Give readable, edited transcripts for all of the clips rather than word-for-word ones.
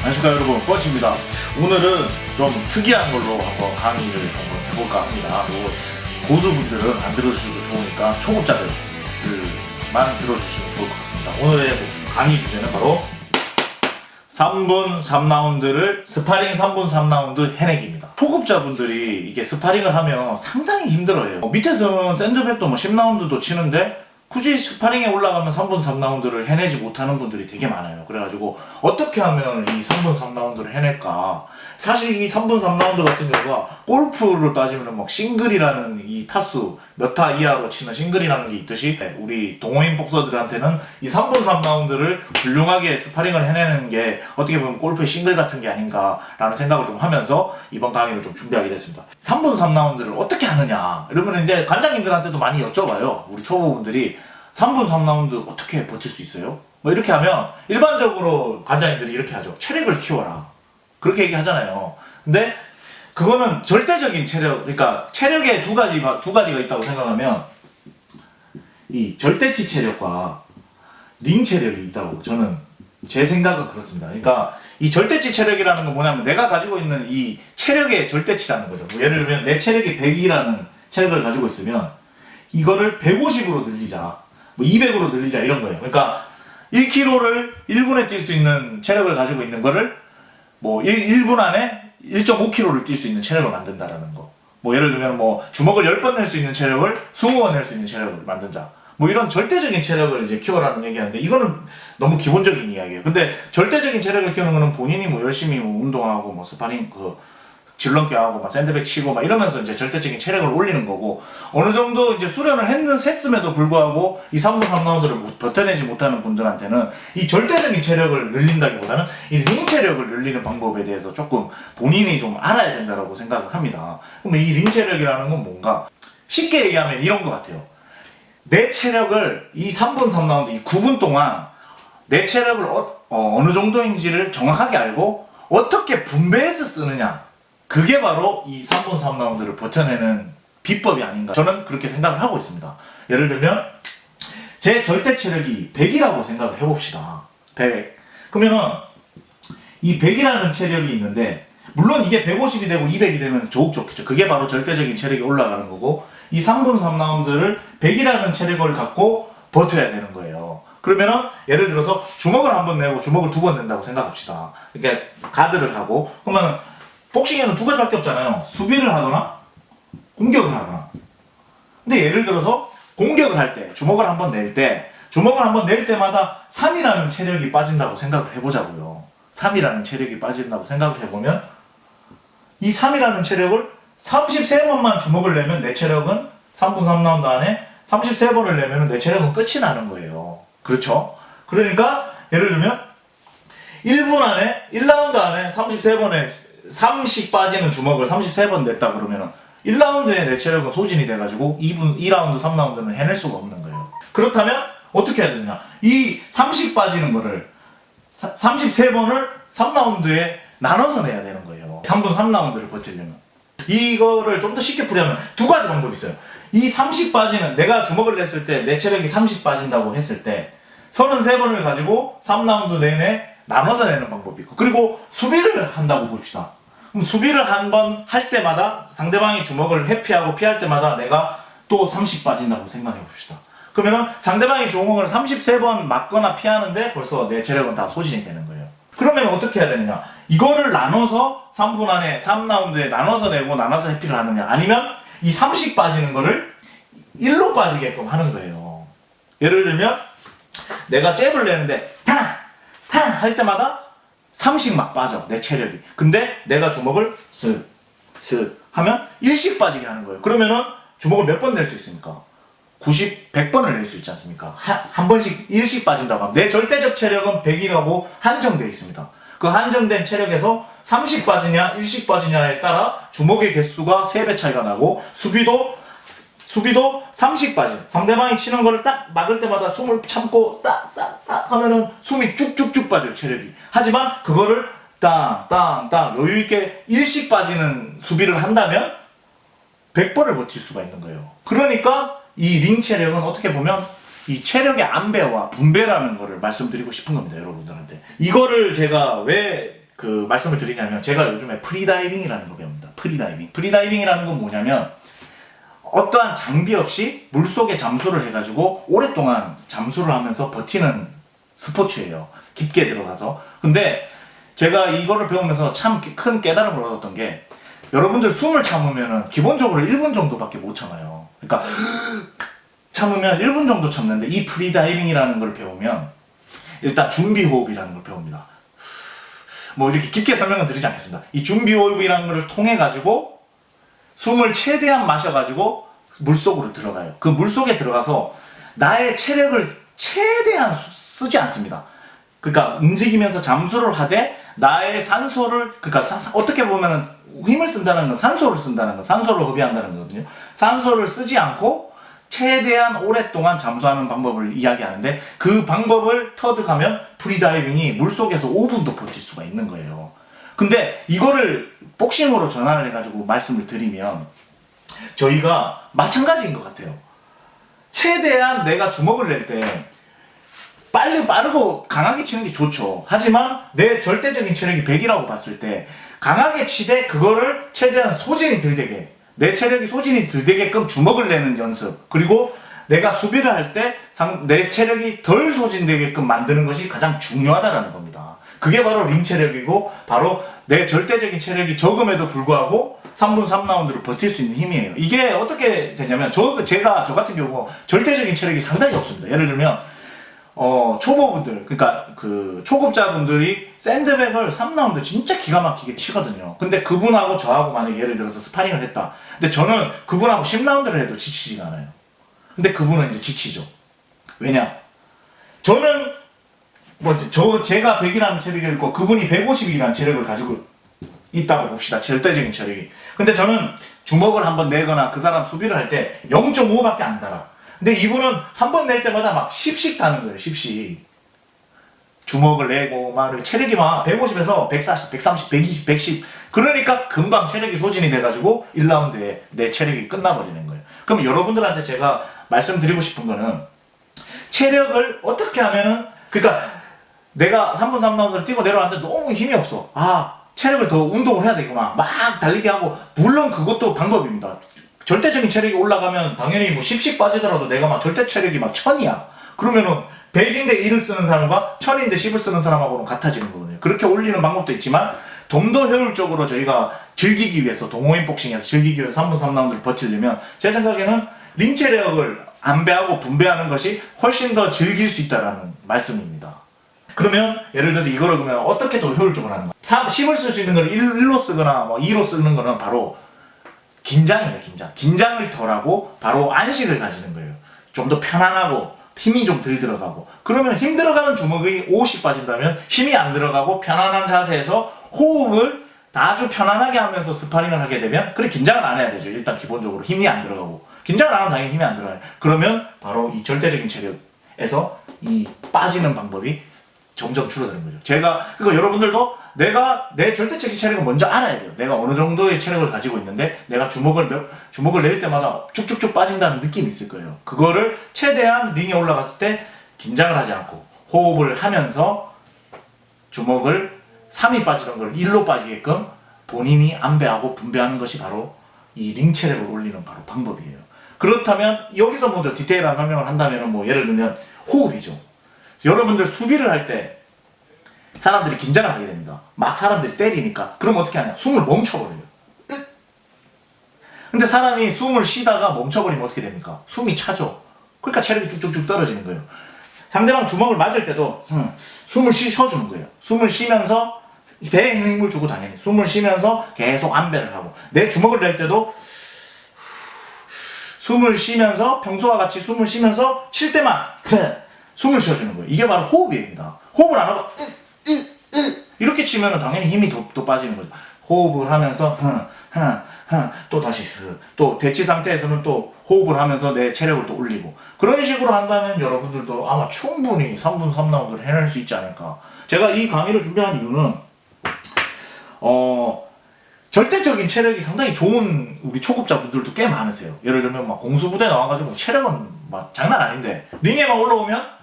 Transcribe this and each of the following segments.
안녕하십니까 여러분, 펀치입니다. 오늘은 좀 특이한 걸로 한번 강의를 한번 해볼까 합니다. 뭐 고수분들은 안 들어주셔도 좋으니까 초급자들만 들어주시면 좋을 것 같습니다. 오늘의 강의 주제는 바로 3분 3라운드를 스파링 3분 3라운드 해내기입니다. 초급자분들이 이게 스파링을 하면 상당히 힘들어해요. 밑에서는 샌드백도 뭐 10라운드도 치는데 굳이 스파링에 올라가면 3분 3라운드를 해내지 못하는 분들이 되게 많아요. 그래가지고 어떻게 하면 이 3분 3라운드를 해낼까? 사실 이 3분 3라운드 같은 경우가 골프로 따지면 막 싱글이라는 이 타수 몇 타 이하로 치는 싱글이라는 게 있듯이 우리 동호인 복서들한테는 이 3분 3라운드를 훌륭하게 스파링을 해내는 게 어떻게 보면 골프의 싱글 같은 게 아닌가라는 생각을 좀 하면서 이번 강의를 좀 준비하게 됐습니다. 3분 3라운드를 어떻게 하느냐? 이러면 이제 관장님들한테도 많이 여쭤봐요. 우리 초보분들이 3분 3라운드 어떻게 버틸 수 있어요? 뭐 이렇게 하면 일반적으로 관장님들이 이렇게 하죠. 체력을 키워라. 그렇게 얘기하잖아요. 근데 그거는 절대적인 체력, 그러니까 체력에 두 가지가 있다고 생각하면 이 절대치 체력과 링 체력이 있다고 저는 제 생각은 그렇습니다. 그러니까 이 절대치 체력이라는 건 뭐냐면 내가 가지고 있는 이 체력의 절대치라는 거죠. 뭐 예를 들면 내 체력이 100이라는 체력을 가지고 있으면 이거를 150으로 늘리자, 뭐 200으로 늘리자 이런 거예요. 그러니까 1km를 1분에 뛸 수 있는 체력을 가지고 있는 거를 뭐 1분 안에 1.5km를 뛸 수 있는 체력을 만든다라는 거. 뭐 예를 들면 뭐 주먹을 10번 낼 수 있는 체력을 20번 낼 수 있는 체력을 만든다. 뭐 이런 절대적인 체력을 이제 키워라는 얘기하는데 이거는 너무 기본적인 이야기예요. 근데 절대적인 체력을 키우는 거는 본인이 뭐 열심히 뭐 운동하고 뭐 스파링 줄넘기 하고 막 샌드백 치고 막 이러면서 이제 절대적인 체력을 올리는 거고, 어느 정도 이제 수련을 했음에도 불구하고 이 3분 3라운드를 버텨내지 못하는 분들한테는 이 절대적인 체력을 늘린다기보다는 이 링 체력을 늘리는 방법에 대해서 조금 본인이 좀 알아야 된다고 생각을 합니다. 그럼 이 링 체력이라는 건 뭔가? 쉽게 얘기하면 이런 것 같아요. 내 체력을 이 3분 3라운드 이 9분 동안 내 체력을 어느 정도인지를 정확하게 알고 어떻게 분배해서 쓰느냐, 그게 바로 이 3분 3라운드를 버텨내는 비법이 아닌가, 저는 그렇게 생각을 하고 있습니다. 예를 들면 제 절대 체력이 100이라고 생각을 해봅시다. 100. 그러면은 이 100이라는 체력이 있는데, 물론 이게 150이 되고 200이 되면 좋겠죠. 그게 바로 절대적인 체력이 올라가는 거고, 이 3분 3라운드를 100이라는 체력을 갖고 버텨야 되는 거예요. 그러면은 예를 들어서 주먹을 한 번 내고 주먹을 2번 낸다고 생각합시다. 그러니까 가드를 하고, 그러면 복싱에는 두 가지밖에 없잖아요. 수비를 하거나 공격을 하거나. 근데 예를 들어서 공격을 할 때, 주먹을 한번 낼 때마다 3이라는 체력이 빠진다고 생각을 해보자고요. 3이라는 체력이 빠진다고 생각을 해보면 이 3이라는 체력을 33번만 주먹을 내면 내 체력은 3분 3라운드 안에 33번을 내면 내 체력은 끝이 나는 거예요. 그렇죠? 그러니까 예를 들면 1분 안에 1라운드 안에 33번에 3씩 빠지는 주먹을 33번 냈다 그러면은 1라운드에 내 체력은 소진이 돼가지고 2라운드, 3라운드는 해낼 수가 없는 거예요. 그렇다면 어떻게 해야 되냐? 이 3씩 빠지는 거를 33번을 3라운드에 나눠서 내야 되는 거예요. 3분 3라운드를 버티려면. 이거를 좀 더 쉽게 풀이하면 두 가지 방법이 있어요. 이 30 빠지는, 내가 주먹을 냈을 때 내 체력이 30 빠진다고 했을 때 33번을 가지고 3라운드 내내 나눠서 내는 방법이 있고, 그리고 수비를 한다고 봅시다. 그럼 수비를 한 번 할 때마다 상대방이 주먹을 회피하고 피할 때마다 내가 또 30 빠진다고 생각해 봅시다. 그러면 상대방이 주먹을 33번 맞거나 피하는데 벌써 내 체력은 다 소진이 되는 거예요. 그러면 어떻게 해야 되느냐? 이거를 나눠서 3분 안에 3라운드에 나눠서 내고 나눠서 회피를 하느냐, 아니면 이 30 빠지는 거를 1로 빠지게끔 하는 거예요. 예를 들면 내가 잽을 내는데 탕! 할 때마다 3씩 막 빠져, 내 체력이. 근데 내가 주먹을 쓱 하면 1씩 빠지게 하는 거예요. 그러면은 주먹을 몇 번 낼 수 있습니까? 90, 100번을 낼 수 있지 않습니까? 한 번씩 1씩 빠진다고 하면 내 절대적 체력은 100이라고 한정되어 있습니다. 그 한정된 체력에서 30 빠지냐 1씩 빠지냐에 따라 주먹의 개수가 3배 차이가 나고, 수비도 30 빠진, 상대방이 치는 거를 딱 막을 때마다 숨을 참고 딱 하면은 숨이 쭉쭉쭉 빠져요, 체력이. 하지만 그거를 땅 여유있게 1씩 빠지는 수비를 한다면 100번을 버틸 수가 있는 거예요. 그러니까 이 링 체력은 어떻게 보면 이 체력의 안배와 분배라는 거를 말씀드리고 싶은 겁니다, 여러분들한테. 이거를 제가 왜 그 말씀을 드리냐면 제가 요즘에 프리다이빙이라는 거 배웁니다. 프리다이빙. 프리다이빙이라는 건 뭐냐면 어떠한 장비 없이 물속에 잠수를 해가지고 오랫동안 잠수를 하면서 버티는 스포츠예요. 깊게 들어가서. 근데 제가 이거를 배우면서 참 큰 깨달음을 얻었던 게 여러분들 숨을 참으면 기본적으로 1분 정도밖에 못 참아요. 그러니까 참으면 1분 정도 참는데 이 프리다이빙이라는 걸 배우면 일단 준비호흡이라는 걸 배웁니다. 뭐 이렇게 깊게 설명은 드리지 않겠습니다. 이 준비호흡이라는 걸 통해 가지고 숨을 최대한 마셔가지고 물속으로 들어가요. 그 물속에 들어가서 나의 체력을 최대한 쓰지 않습니다. 그러니까 움직이면서 잠수를 하되 나의 산소를, 그러니까 어떻게 보면은 힘을 쓴다는 건 산소를 쓴다는 건, 산소를 흡입한다는 거거든요. 산소를 쓰지 않고 최대한 오랫동안 잠수하는 방법을 이야기하는데 그 방법을 터득하면 프리다이빙이 물속에서 5분도 버틸 수가 있는 거예요. 근데 이거를 복싱으로 전환을 해가지고 말씀을 드리면 저희가 마찬가지인 것 같아요. 최대한 내가 주먹을 낼 때 빠르고 강하게 치는 게 좋죠. 하지만 내 절대적인 체력이 100이라고 봤을 때 강하게 치되 그거를 최대한 소진이 덜 되게, 내 체력이 소진이 덜 되게끔 주먹을 내는 연습, 그리고 내가 수비를 할 때 내 체력이 덜 소진되게끔 만드는 것이 가장 중요하다는 겁니다. 그게 바로 링 체력이고 바로 내 절대적인 체력이 적음에도 불구하고 3분 3라운드를 버틸 수 있는 힘이에요. 이게 어떻게 되냐면 저 같은 경우 절대적인 체력이 상당히 없습니다. 예를 들면 초보분들, 그러니까 그 초급자분들이 샌드백을 3라운드 진짜 기가 막히게 치거든요. 근데 그분하고 저하고 만약에 예를 들어서 스파링을 했다. 근데 저는 그분하고 10라운드를 해도 지치지가 않아요. 근데 그분은 이제 지치죠. 왜냐? 저는 제가 100이라는 체력이 있고 그분이 150이라는 체력을 가지고 있다고 봅시다. 절대적인 체력이. 근데 저는 주먹을 한번 내거나 그 사람 수비를 할 때 0.5밖에 안 달아. 근데 이분은 한 번 낼 때마다 막 10씩 다는 거예요. 10씩. 주먹을 내고 막 체력이 막 150에서 140, 130, 120, 110. 그러니까 금방 체력이 소진이 돼가지고 1라운드에 내 체력이 끝나버리는 거예요. 그럼 여러분들한테 제가 말씀드리고 싶은 거는 체력을 어떻게 하면은, 그러니까 내가 3분 3라운드를 뛰고 내려왔는데 너무 힘이 없어. 체력을 더 운동을 해야 되구나. 막 달리기 하고, 물론 그것도 방법입니다. 절대적인 체력이 올라가면 당연히 뭐 10씩 빠지더라도 내가 막 절대 체력이 막 1000이야. 그러면은 100인데 1을 쓰는 사람과 1000인데 10을 쓰는 사람하고는 같아지는 거거든요. 그렇게 올리는 방법도 있지만 좀 더 효율적으로 저희가 즐기기 위해서, 동호인 복싱에서 즐기기 위해서 3분 3라운드를 버티려면 제 생각에는 링 체력을 안배하고 분배하는 것이 훨씬 더 즐길 수 있다는 말씀입니다. 그러면 예를 들어서 이거를 그러면 어떻게 더 효율적으로 하는 거야? 10을 쓸 수 있는 걸 1로 쓰거나 뭐 2로 쓰는 거는 바로 긴장입니다. 긴장을 덜하고 바로 안식을 가지는 거예요. 좀 더 편안하고 힘이 좀 덜 들어가고. 그러면 힘 들어가는 주먹이 50 빠진다면 힘이 안 들어가고 편안한 자세에서 호흡을 아주 편안하게 하면서 스파링을 하게 되면, 그래 긴장을 안 해야 되죠. 일단 기본적으로 힘이 안 들어가고. 긴장을 안 하면 당연히 힘이 안 들어가요. 그러면 바로 이 절대적인 체력에서 이 빠지는 방법이 점점 줄어드는 거죠. 그러니까 여러분들도 내가 내 절대적인 체력을 먼저 알아야 돼요. 내가 어느 정도의 체력을 가지고 있는데 내가 주먹을 낼 때마다 쭉쭉쭉 빠진다는 느낌이 있을 거예요. 그거를 최대한 링에 올라갔을 때 긴장을 하지 않고 호흡을 하면서 주먹을 3이 빠지던 걸 1로 빠지게끔 본인이 안배하고 분배하는 것이 바로 이 링 체력을 올리는 바로 방법이에요. 그렇다면 여기서 먼저 디테일한 설명을 한다면 뭐 예를 들면 호흡이죠. 여러분들 수비를 할 때 사람들이 긴장을 하게 됩니다. 막 사람들이 때리니까. 그럼 어떻게 하냐? 숨을 멈춰버려요. 근데 사람이 숨을 쉬다가 멈춰버리면 어떻게 됩니까? 숨이 차죠. 그러니까 체력이 쭉쭉쭉 떨어지는 거예요. 상대방 주먹을 맞을 때도 숨을 쉬어주는 거예요. 숨을 쉬면서 배에 있는 힘을 주고, 당연히 숨을 쉬면서 계속 안배를 하고, 내 주먹을 낼 때도 숨을 쉬면서 평소와 같이 숨을 쉬면서 칠 때만 숨을 쉬어주는 거예요. 이게 바로 호흡입니다. 호흡을 안 하고 이렇게 치면 당연히 힘이 또 빠지는 거죠. 호흡을 하면서 또 다시 또 대치 상태에서는 또 호흡을 하면서 내 체력을 또 올리고, 그런 식으로 한다면 여러분들도 아마 충분히 3분 3라운드를 해낼 수 있지 않을까. 제가 이 강의를 준비한 이유는 절대적인 체력이 상당히 좋은 우리 초급자분들도 꽤 많으세요. 예를 들면 막 공수부대 나와가지고 체력은 막 장난 아닌데 링에만 올라오면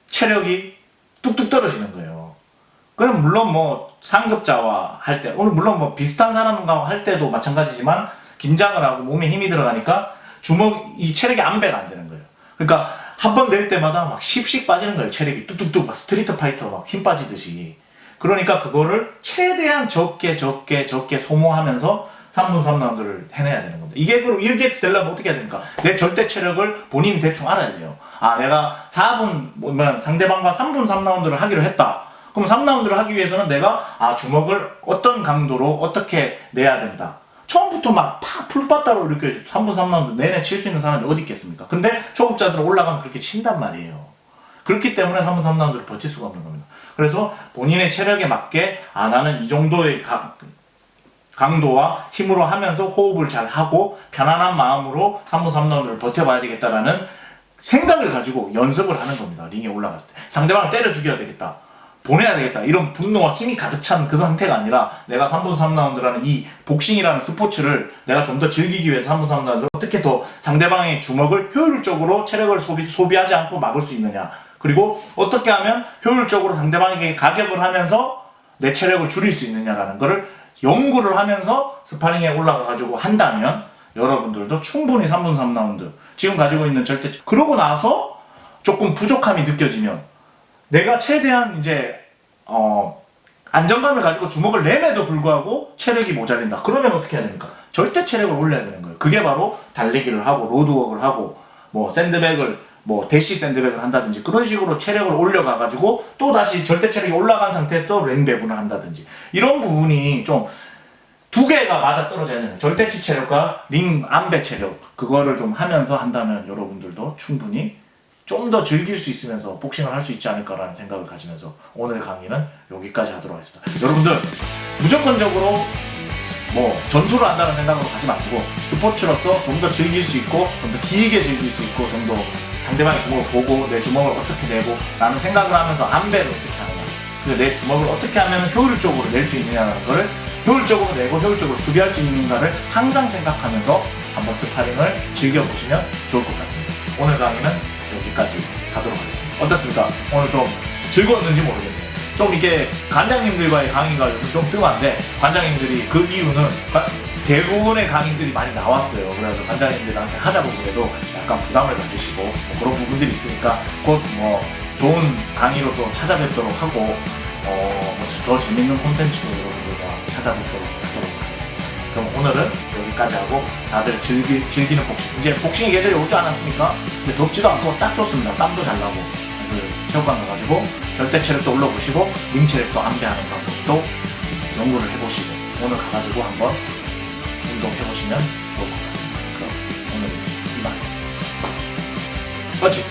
체력이 뚝뚝 떨어지는 거예요. 그럼 물론 뭐 상급자와 할 때, 오늘 물론 뭐 비슷한 사람과 할 때도 마찬가지지만 긴장을 하고 몸에 힘이 들어가니까 이 체력이 안배가 안 되는 거예요. 그러니까 한 번 낼 때마다 막 10씩 빠지는 거예요. 체력이 뚝뚝뚝 막 스트리트 파이터 막 힘 빠지듯이. 그러니까 그거를 최대한 적게 소모하면서 3분 3라운드를 해내야 되는 겁니다. 이게 그럼 이렇게 되려면 어떻게 해야 됩니까? 내 절대 체력을 본인이 대충 알아야 돼요. 아, 내가 4분, 뭐면 상대방과 3분 3라운드를 하기로 했다. 그럼 3라운드를 하기 위해서는 내가 주먹을 어떤 강도로 어떻게 내야 된다. 처음부터 막 풀바다로 이렇게 3분 3라운드 내내 칠 수 있는 사람이 어디 있겠습니까? 근데 초급자들은 올라가면 그렇게 친단 말이에요. 그렇기 때문에 3분 3라운드를 버틸 수가 없는 겁니다. 그래서 본인의 체력에 맞게 나는 이 정도의 강도와 힘으로 하면서 호흡을 잘 하고 편안한 마음으로 3분 3라운드를 버텨봐야 되겠다라는 생각을 가지고 연습을 하는 겁니다. 링에 올라갔을 때. 상대방을 때려 죽여야 되겠다. 보내야 되겠다. 이런 분노와 힘이 가득 찬 그 상태가 아니라 내가 3분 3라운드라는 이 복싱이라는 스포츠를 내가 좀 더 즐기기 위해서 3분 3라운드를 어떻게 더 상대방의 주먹을 효율적으로 체력을 소비하지 않고 막을 수 있느냐. 그리고 어떻게 하면 효율적으로 상대방에게 가격을 하면서 내 체력을 줄일 수 있느냐라는 거를 연구를 하면서 스파링에 올라가가지고 한다면 여러분들도 충분히 3분 3라운드 지금 가지고 있는 절대 그러고 나서 조금 부족함이 느껴지면 내가 최대한 이제 안정감을 가지고 주먹을 내매도 불구하고 체력이 모자린다. 그러면 어떻게 해야 됩니까? 절대 체력을 올려야 되는 거예요. 그게 바로 달리기를 하고 로드워크를 하고 뭐 샌드백을 뭐 대시 샌드백을 한다든지 그런 식으로 체력을 올려가가지고 또 다시 절대 체력이 올라간 상태에 또 랭배분을 한다든지 이런 부분이 좀 두 개가 맞아 떨어져야 되는 절대치 체력과 링 안배 체력 그거를 좀 하면서 한다면 여러분들도 충분히 좀 더 즐길 수 있으면서 복싱을 할 수 있지 않을까라는 생각을 가지면서 오늘 강의는 여기까지 하도록 하겠습니다. 여러분들 무조건적으로 뭐 전투를 한다는 생각으로 가지 마시고 스포츠로서 좀 더 즐길 수 있고 좀 더 길게 즐길 수 있고 좀 더 상대방의 주먹을 보고 내 주먹을 어떻게 내고 라는 생각을 하면서 안배를 어떻게 하느냐 그리고 내 주먹을 어떻게 하면 효율적으로 낼 수 있느냐는 거를 효율적으로 내고 효율적으로 수비할 수 있는가를 항상 생각하면서 한번 스파링을 즐겨보시면 좋을 것 같습니다. 오늘 강의는 여기까지 하도록 하겠습니다. 어떻습니까? 오늘 좀 즐거웠는지 모르겠네요. 좀 이렇게 관장님들과의 강의가 요즘 좀 뜸한데 관장님들이 그 이유는 대부분의 강의들이 많이 나왔어요. 그래서 관장님들한테 하자고 그래도 약간 부담을 가지시고 뭐 그런 부분들이 있으니까 곧 뭐 좋은 강의로 또 찾아뵙도록 하고 더 재밌는 콘텐츠로 여러분들과 찾아뵙도록 하도록 하겠습니다. 그럼 오늘은 여기까지 하고 다들 즐기는 복싱 이제 복싱의 계절이 오지 않았습니까? 이제 덥지도 않고 딱 좋습니다. 땀도 잘 나고 체육관 가가지고 절대 체력도 올려보시고 링 체력도 안배하는 방법도 연구를 해보시고 오늘 가가지고 한번 운동해보시면 좋을 것 같습니다. 그럼 오늘 이만. 그렇지.